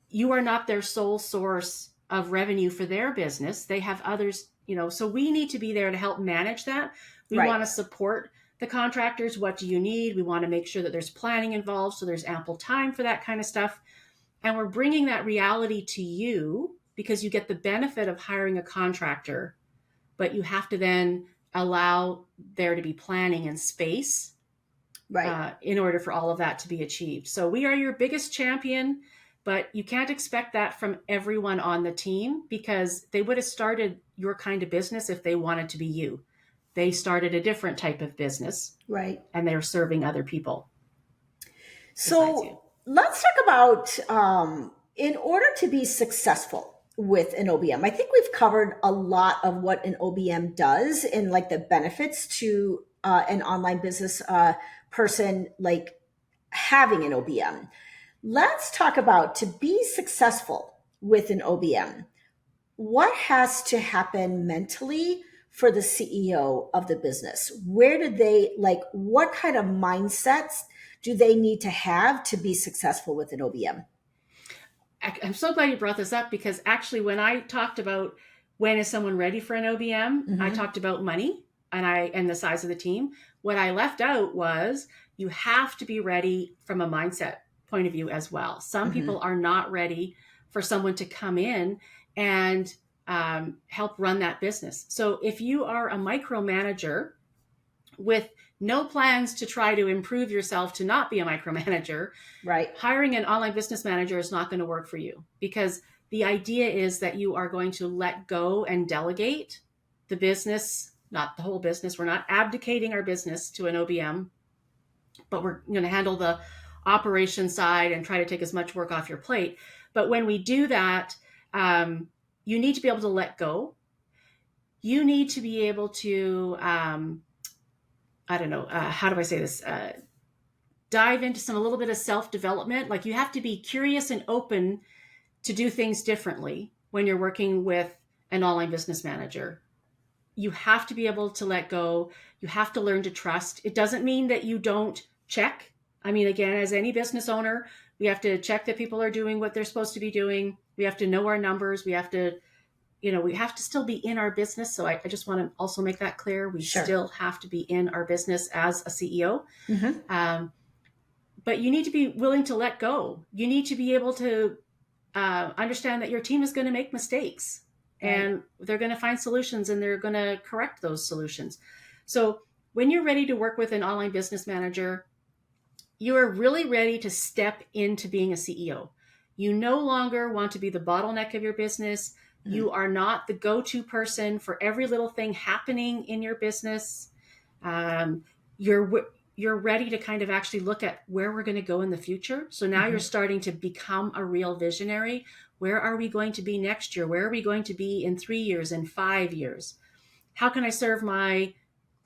you are not their sole source of revenue for their business. They have others, so we need to be there to help manage that. We Right. want to support the contractors. What do you need? We want to make sure that there's planning involved, so there's ample time for that kind of stuff. And we're bringing that reality to you because you get the benefit of hiring a contractor, but you have to then allow there to be planning and space Right. in order for all of that to be achieved. So we are your biggest champion, but you can't expect that from everyone on the team, because they would have started your kind of business if they wanted to be you. They started a different type of business, Right. and they're serving other people besides you. So let's talk about in order to be successful with an OBM. I think we've covered a lot of what an OBM does and like the benefits to an online business person, like having an OBM. Let's talk about, to be successful with an OBM, what has to happen mentally for the CEO of the business? Where do they, like, what kind of mindsets do they need to have to be successful with an OBM? I'm so glad you brought this up, because actually when I talked about when is someone ready for an OBM, I talked about money and the size of the team. What I left out was you have to be ready from a mindset point of view as well. Some people are not ready for someone to come in and help run that business. So if you are a micromanager with no plans to try to improve yourself to not be a micromanager, Right. hiring an online business manager is not going to work for you, because the idea is that you are going to let go and delegate the business, not the whole business. We're not abdicating our business to an OBM, but we're going to handle the operation side and try to take as much work off your plate. But when we do that, you need to be able to let go. You need to be able to, I don't know, how do I say this? Dive into a little bit of self-development. Like, you have to be curious and open to do things differently when you're working with an online business manager. You have to be able to let go. You have to learn to trust. It doesn't mean that you don't check. I mean, again, as any business owner, we have to check that people are doing what they're supposed to be doing. We have to know our numbers. We have to still be in our business. So I just want to also make that clear. We still have to be in our business as a CEO. But you need to be willing to let go. You need to be able to understand that your team is going to make mistakes, and they're going to find solutions, and they're going to correct those solutions. So when you're ready to work with an online business manager, you are really ready to step into being a CEO. You no longer want to be the bottleneck of your business. You are not the go-to person for every little thing happening in your business. You're ready to kind of actually look at where we're going to go in the future. So now you're starting to become a real visionary. Where are we going to be next year? Where are we going to be in 3 years and 5 years? How can I serve my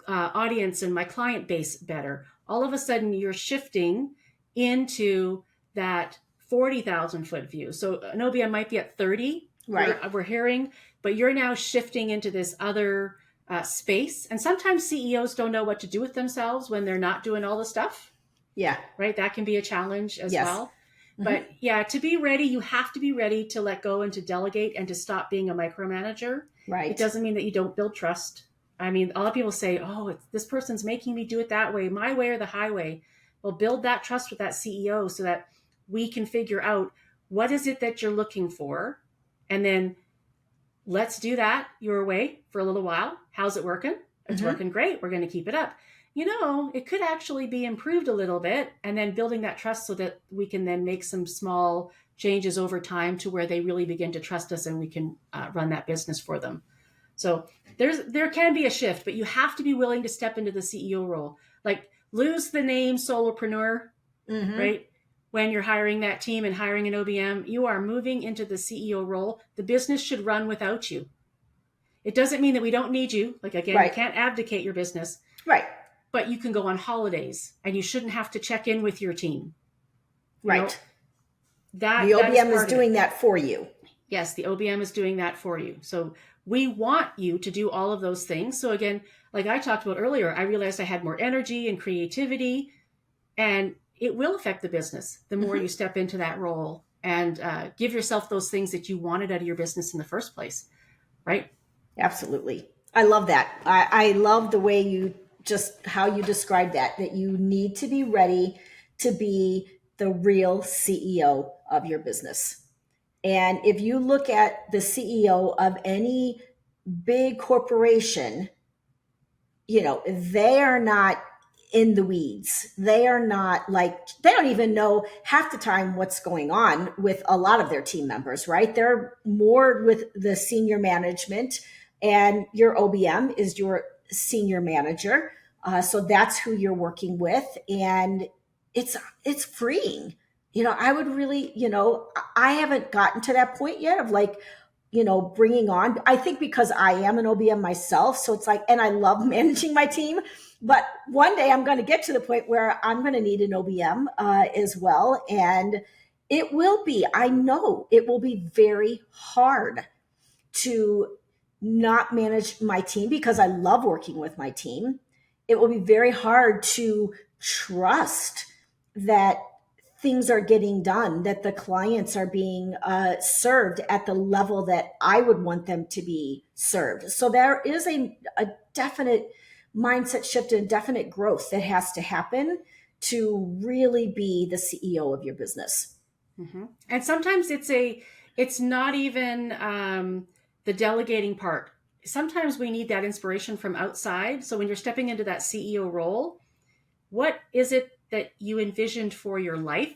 audience and my client base better? All of a sudden, you're shifting into that 40,000 foot view. So an OBM might be at 30. Right. We're hearing, but you're now shifting into this other space. And sometimes CEOs don't know what to do with themselves when they're not doing all the stuff. Yeah. Right. That can be a challenge as well. But yeah, to be ready, you have to be ready to let go and to delegate and to stop being a micromanager. Right. It doesn't mean that you don't build trust. I mean, a lot of people say, oh, this person's making me do it that way, my way or the highway. Well, build that trust with that CEO so that we can figure out what is it that you're looking for. And then let's do that your way for a little while. How's it working? It's working great. We're going to keep it up. It could actually be improved a little bit, and then building that trust so that we can then make some small changes over time to where they really begin to trust us and we can run that business for them. So there can be a shift, but you have to be willing to step into the CEO role. Like, lose the name solopreneur, right? When you're hiring that team and hiring an OBM, you are moving into the CEO role. The business should run without you. It doesn't mean that we don't need you. Like, again, you can't abdicate your business. Right. But you can go on holidays and you shouldn't have to check in with your team. Right. The OBM is doing that for you. Yes, the OBM is doing that for you. So we want you to do all of those things. So again, like I talked about earlier, I realized I had more energy and creativity, and it will affect the business the more you step into that role and give yourself those things that you wanted out of your business in the first place, right? Absolutely. I love that. I love the way how you described that you need to be ready to be the real CEO of your business. And if you look at the CEO of any big corporation, they are not in the weeds. They are not they don't even know half the time what's going on with a lot of their team members, right? They're more with the senior management, and your OBM is your senior manager. So that's who you're working with. And it's freeing. I would really, I haven't gotten to that point yet of bringing on, I think because I am an OBM myself. So it's and I love managing my team, but one day I'm going to get to the point where I'm going to need an OBM as well. And I know it will be very hard to not manage my team because I love working with my team. It will be very hard to trust that things are getting done, that the clients are being served at the level that I would want them to be served. So there is a definite mindset shift and definite growth that has to happen to really be the CEO of your business. Mm-hmm. And sometimes it's not even the delegating part. Sometimes we need that inspiration from outside. So when you're stepping into that CEO role, what is it that you envisioned for your life?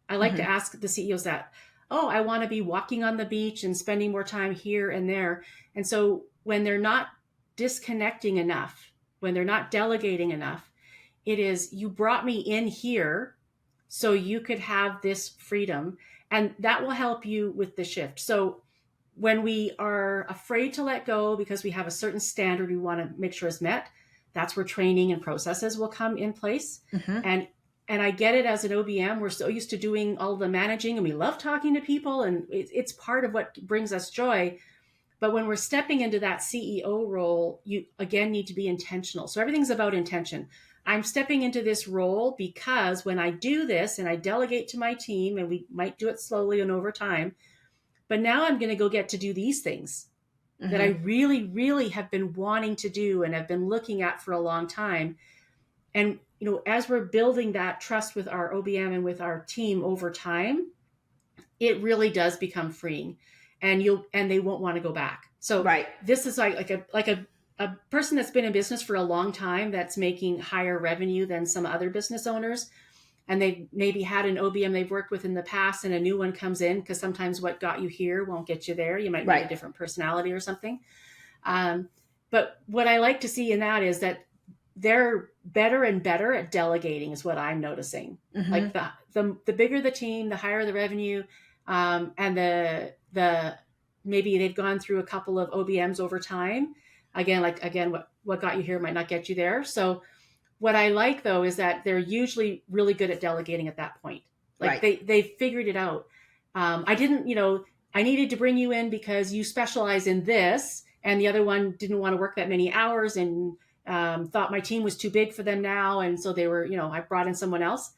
I like to ask the CEOs that, oh, I want to be walking on the beach and spending more time here and there. And so when they're not disconnecting enough, when they're not delegating enough, it is, you brought me in here so you could have this freedom, and that will help you with the shift. So when we are afraid to let go because we have a certain standard we want to make sure is met, that's where training and processes will come in place. And I get it. As an OBM, we're so used to doing all the managing, and we love talking to people, and it's part of what brings us joy. But when we're stepping into that CEO role, you again need to be intentional. So everything's about intention. I'm stepping into this role because when I do this and I delegate to my team, and we might do it slowly and over time, but now I'm going to go get to do these things that I really, really have been wanting to do and have been looking at for a long time. And, as we're building that trust with our OBM and with our team over time, it really does become freeing, and they won't want to go back. So this is like a person that's been in business for a long time that's making higher revenue than some other business owners. And they've maybe had an OBM they've worked with in the past, and a new one comes in, because sometimes what got you here won't get you there. You might need a different personality or something. But what I like to see in that is that they're better and better at delegating, is what I'm noticing. Like the bigger the team, the higher the revenue, and the maybe they've gone through a couple of OBMs over time. Again, what got you here might not get you there. So what I like, though, is that they're usually really good at delegating at that point. Like they figured it out. I didn't, I needed to bring you in because you specialize in this, and the other one didn't want to work that many hours and thought my team was too big for them now. And so they were, I brought in someone else,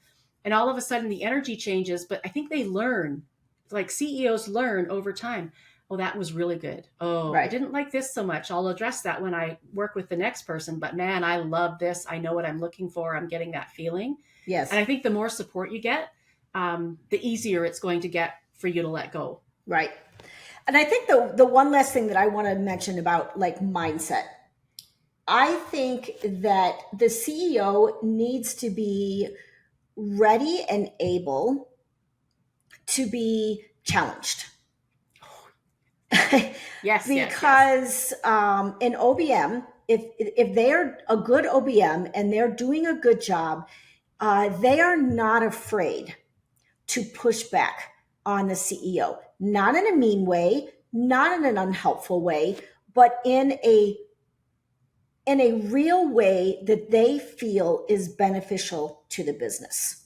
and all of a sudden the energy changes. But I think they learn, like CEOs learn over time. Oh, that was really good. Oh, I didn't like this so much. I'll address that when I work with the next person. But man, I love this. I know what I'm looking for. I'm getting that feeling. Yes. And I think the more support you get, the easier it's going to get for you to let go. Right. And I think the one last thing that I want to mention about like mindset, I think that the CEO needs to be ready and able to be challenged. Yes. Because in OBM, if they're a good OBM and they're doing a good job, they are not afraid to push back on the CEO, not in a mean way, not in an unhelpful way, but in a real way that they feel is beneficial to the business.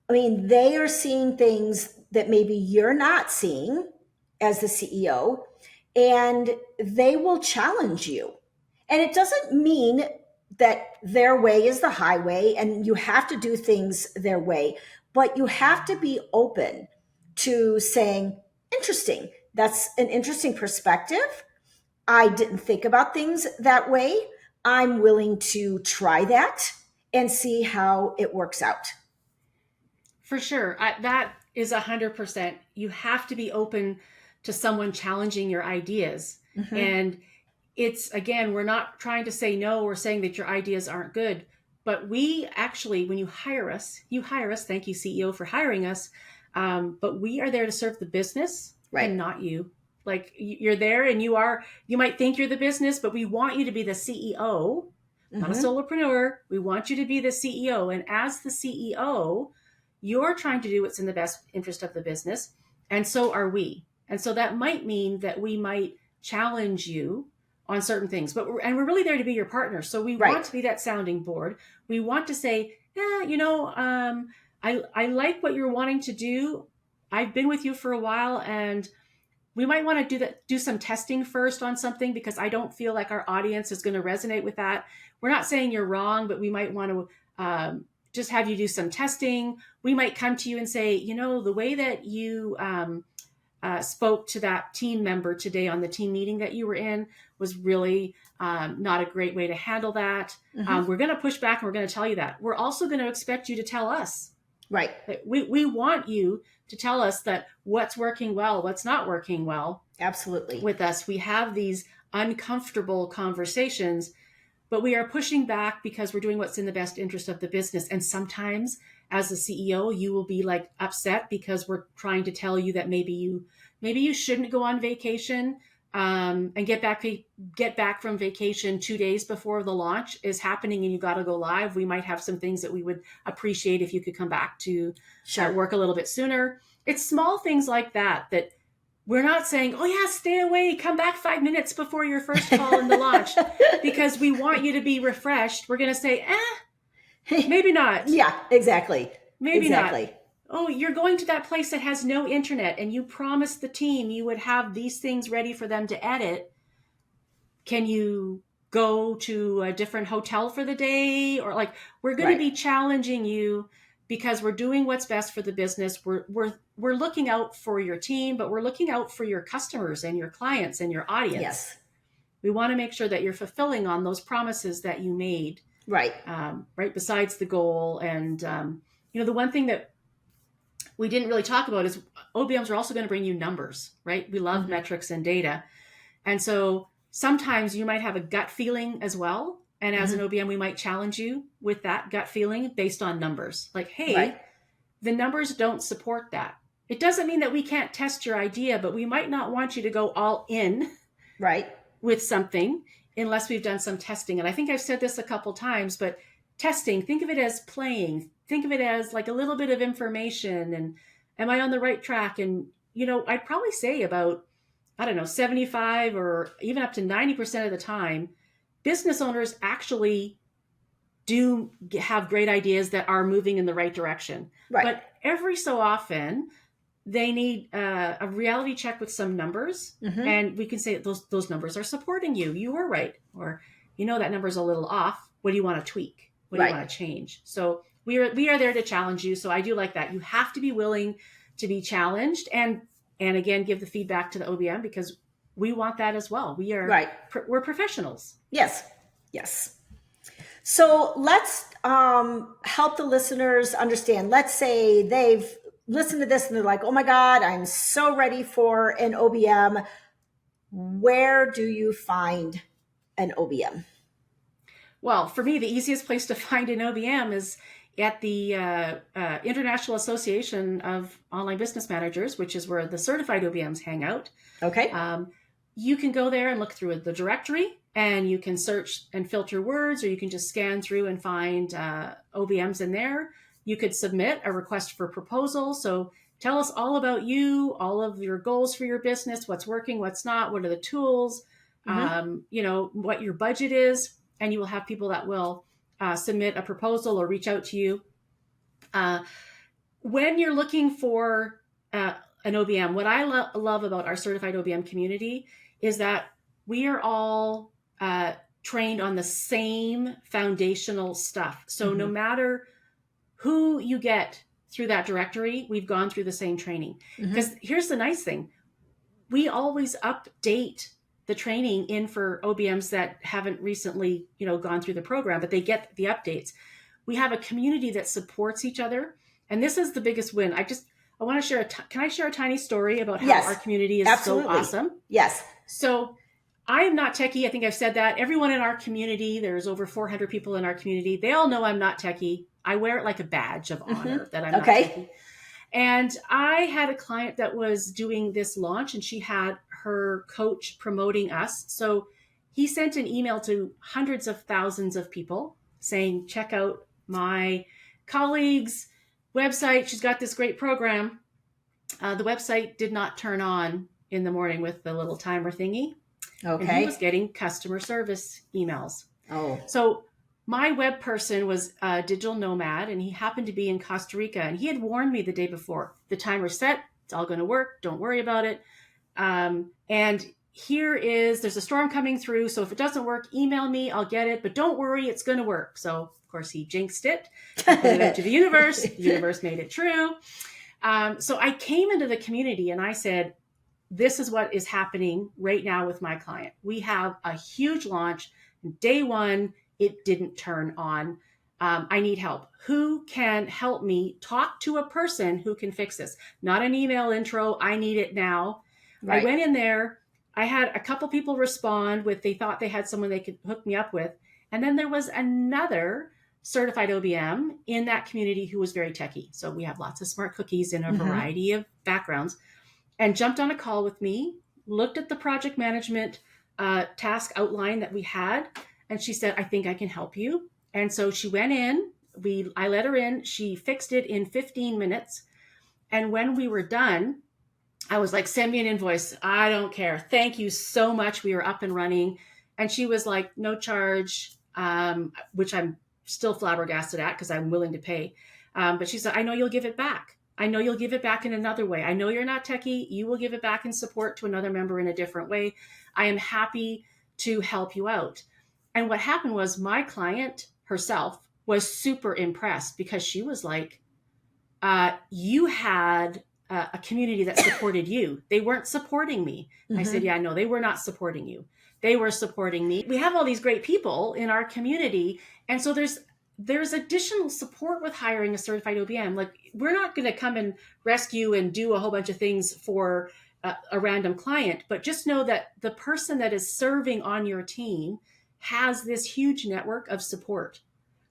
I mean, they are seeing things that maybe you're not seeing as the CEO, and they will challenge you. And it doesn't mean that their way is the highway and you have to do things their way, but you have to be open to saying, interesting, that's an interesting perspective. I didn't think about things that way. I'm willing to try that and see how it works out. For sure. That is 100%. You have to be open to someone challenging your ideas. And it's, again, we're not trying to say no or saying that your ideas aren't good. But we actually, when you hire us, thank you, CEO, for hiring us. But we are there to serve the business and not you. Like, you're there and you might think you're the business, but we want you to be the CEO, not a solopreneur. We want you to be the CEO. And as the CEO, you're trying to do what's in the best interest of the business. And so are we. And so that might mean that we might challenge you on certain things, but we're really there to be your partner. So we want to be that sounding board. We want to say, yeah, I like what you're wanting to do. I've been with you for a while, and we might want to do some testing first on something, because I don't feel like our audience is going to resonate with that. We're not saying you're wrong, but we might want to just have you do some testing. We might come to you and say, the way that you spoke to that team member today on the team meeting that you were in was really not a great way to handle that. We're going to push back, and we're going to tell you that. We're also going to expect you to tell us. Right. We want you to tell us that what's working well, what's not working well. Absolutely. With us. We have these uncomfortable conversations, but we are pushing back because we're doing what's in the best interest of the business. And sometimes as the CEO, you will be like upset because we're trying to tell you that maybe you shouldn't go on vacation and get back from vacation 2 days before the launch is happening and you got to go live. We might have some things that we would appreciate if you could come back to work a little bit sooner. It's small things like that we're not saying, oh yeah, stay away, come back 5 minutes before your first call in the launch, because we want you to be refreshed. We're going to say, maybe not. Yeah, exactly. Maybe not. Oh, you're going to that place that has no internet and you promised the team you would have these things ready for them to edit. Can you go to a different hotel for the day? Or we're going to be challenging you, because we're doing what's best for the business. We're looking out for your team, but we're looking out for your customers and your clients and your audience. Yes. We want to make sure that you're fulfilling on those promises that you made. Right. Right. Besides the goal. And, the one thing that we didn't really talk about is OBMs are also going to bring you numbers, right? We love metrics and data. And so sometimes you might have a gut feeling as well. And as an OBM, we might challenge you with that gut feeling based on numbers. Like, hey, the numbers don't support that. It doesn't mean that we can't test your idea, but we might not want you to go all in with something unless we've done some testing. And I think I've said this a couple times, but testing, think of it as playing. Think of it as like a little bit of information. And am I on the right track? And, I'd probably say about, 75 or even up to 90% of the time, business owners actually do have great ideas that are moving in the right direction. Right. But every so often, they need a reality check with some numbers. And we can say those numbers are supporting you. You were right. Or, that number's a little off. What do you want to tweak? What do you want to change? So we are there to challenge you. So I do like that. You have to be willing to be challenged and again, give the feedback to the OBM, because we want that as well. We are we're professionals. Yes. So let's help the listeners understand. Let's say they've listened to this and they're like, oh my God, I'm so ready for an OBM. Where do you find an OBM? Well, for me, the easiest place to find an OBM is at the International Association of Online Business Managers, which is where the certified OBMs hang out. Okay. You can go there and look through the directory, and you can search and filter words, or you can just scan through and find OBMs in there. You could submit a request for proposal. So tell us all about you, all of your goals for your business, what's working, what's not, what are the tools, what your budget is, and you will have people that will submit a proposal or reach out to you. When you're looking for an OBM, what I love about our certified OBM community is that we are all trained on the same foundational stuff. So no matter who you get through that directory, we've gone through the same training. Because here's the nice thing. We always update the training in for OBMs that haven't recently, gone through the program, but they get the updates. We have a community that supports each other. And this is the biggest win. I want to share can I share a tiny story about how our community is so awesome? Yes. So I am not techie. I think I've said that. Everyone in our community, there's over 400 people in our community. They all know I'm not techie. I wear it like a badge of honor that I'm not techie. And I had a client that was doing this launch, and she had her coach promoting us. So he sent an email to hundreds of thousands of people saying, check out my colleague's website. She's got this great program. The website did not turn on in the morning with the little timer thingy. Okay. And he was getting customer service emails. Oh. So my web person was a digital nomad, and he happened to be in Costa Rica, and he had warned me the day before, the timer's set, it's all going to work, don't worry about it. And there's a storm coming through. So if it doesn't work, email me, I'll get it, but don't worry, it's going to work. So of course he jinxed it, put it out to the universe. The universe made it true. So I came into the community and I said, this is what is happening right now with my client. We have a huge launch. Day one, it didn't turn on. I need help. Who can help me talk to a person who can fix this? Not an email intro. I need it now. Right. I went in there. I had a couple people respond with they thought they had someone they could hook me up with. And then there was another certified OBM in that community who was very techie. So we have lots of smart cookies in a variety of backgrounds, and jumped on a call with me, looked at the project management task outline that we had. And she said, I think I can help you. And so she went in, I let her in, she fixed it in 15 minutes. And when we were done, I was like, send me an invoice. I don't care. Thank you so much. We were up and running. And she was like, no charge, which I'm still flabbergasted at because I'm willing to pay. But she said, I know you'll give it back. I know you'll give it back in another way. I know you're not techie. You will give it back in support to another member in a different way. I am happy to help you out. And what happened was my client herself was super impressed because she was like, you had a community that supported you. They weren't supporting me. I said, yeah, no, they were not supporting you. They were supporting me. We have all these great people in our community. And so there's additional support with hiring a certified OBM. Like, we're not going to come and rescue and do a whole bunch of things for a random client, but just know that the person that is serving on your team has this huge network of support.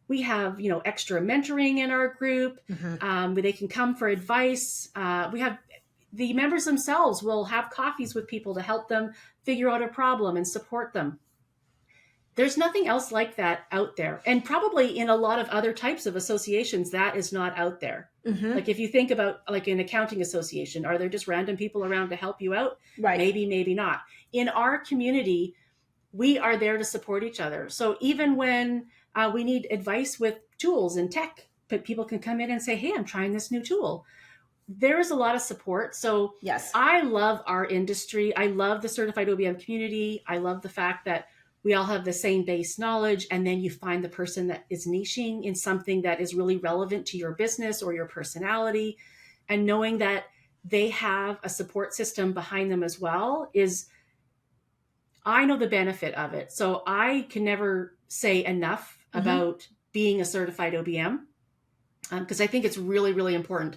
We have, extra mentoring in our group. Where they can come for advice. We have the members themselves will have coffees with people to help them figure out a problem and support them. There's nothing else like that out there. And probably in a lot of other types of associations, that is not out there. Like if you think about like an accounting association, are there just random people around to help you out? Right. Maybe, maybe not. In our community, we are there to support each other. So even when we need advice with tools and tech, but people can come in and say, hey, I'm trying this new tool. There is a lot of support. So yes, I love our industry. I love the certified OBM community. I love the fact that we all have the same base knowledge. And then you find the person that is niching in something that is really relevant to your business or your personality. And knowing that they have a support system behind them as well I know the benefit of it. So I can never say enough about being a certified OBM because I think it's really, really important.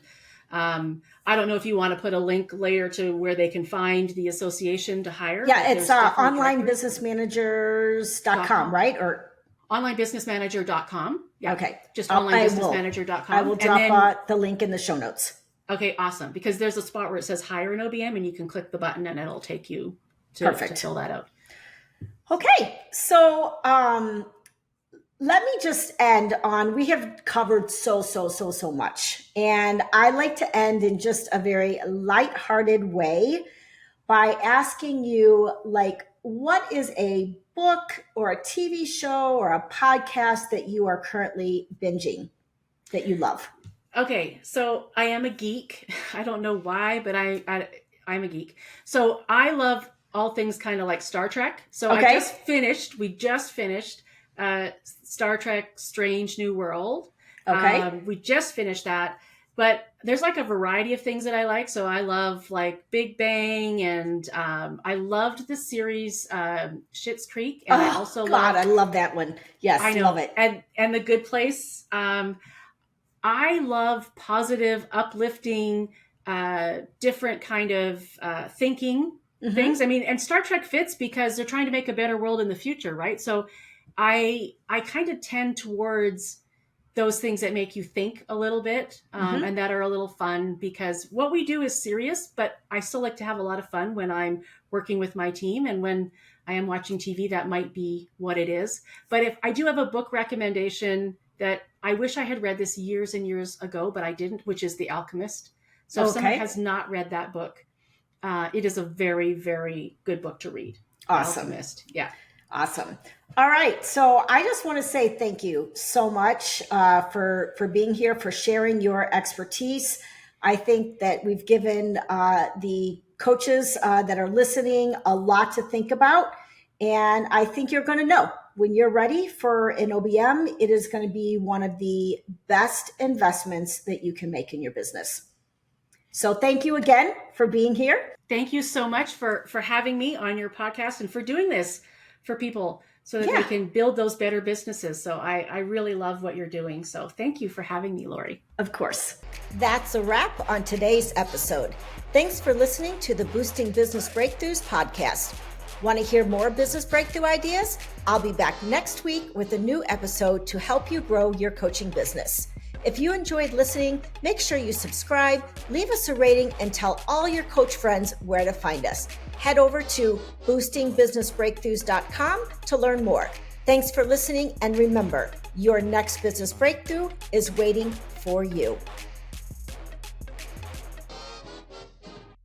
I don't know if you want to put a link later to where they can find the association to hire. Yeah, it's onlinebusinessmanagers.com, right? Or onlinebusinessmanager.com. Yeah. Okay. Just onlinebusinessmanager.com. I will drop the link in the show notes. Okay, awesome. Because there's a spot where it says hire an OBM and you can click the button and it'll take you to fill that out. Okay. So let me just end on, we have covered so much. And I like to end in just a very lighthearted way by asking you, like, what is a book or a TV show or a podcast that you are currently binging that you love? Okay. So I am a geek. I don't know why, but I'm a geek. So I love all things kind of like Star Trek. So we just finished Star Trek Strange New World. Okay. We just finished that, but there's like a variety of things that I like. So I love like Big Bang and I loved the series Schitt's Creek. And I also I love that one. Yes, I love it. And The Good Place. I love positive, uplifting, different kind of thinking things. I mean, and Star Trek fits because they're trying to make a better world in the future, right? So I kind of tend towards those things that make you think a little bit and that are a little fun, because what we do is serious, but I still like to have a lot of fun when I'm working with my team, and when I am watching TV, that might be what it is. But if I do have a book recommendation that I wish I had read this years and years ago, but I didn't, which is The Alchemist. So if someone has not read that book, it is a very, very good book to read. Awesome. Alchemist. Yeah. Awesome. All right. So I just want to say thank you so much for being here, for sharing your expertise. I think that we've given the coaches that are listening a lot to think about. And I think you're going to know when you're ready for an OBM, it is going to be one of the best investments that you can make in your business. So thank you again for being here. Thank you so much for having me on your podcast and for doing this for people so that they can build those better businesses. So I really love what you're doing. So thank you for having me, Lori. Of course. That's a wrap on today's episode. Thanks for listening to the Boosting Business Breakthroughs podcast. Want to hear more business breakthrough ideas? I'll be back next week with a new episode to help you grow your coaching business. If you enjoyed listening, make sure you subscribe, leave us a rating, and tell all your coach friends where to find us. Head over to boostingbusinessbreakthroughs.com to learn more. Thanks for listening, and remember, your next business breakthrough is waiting for you.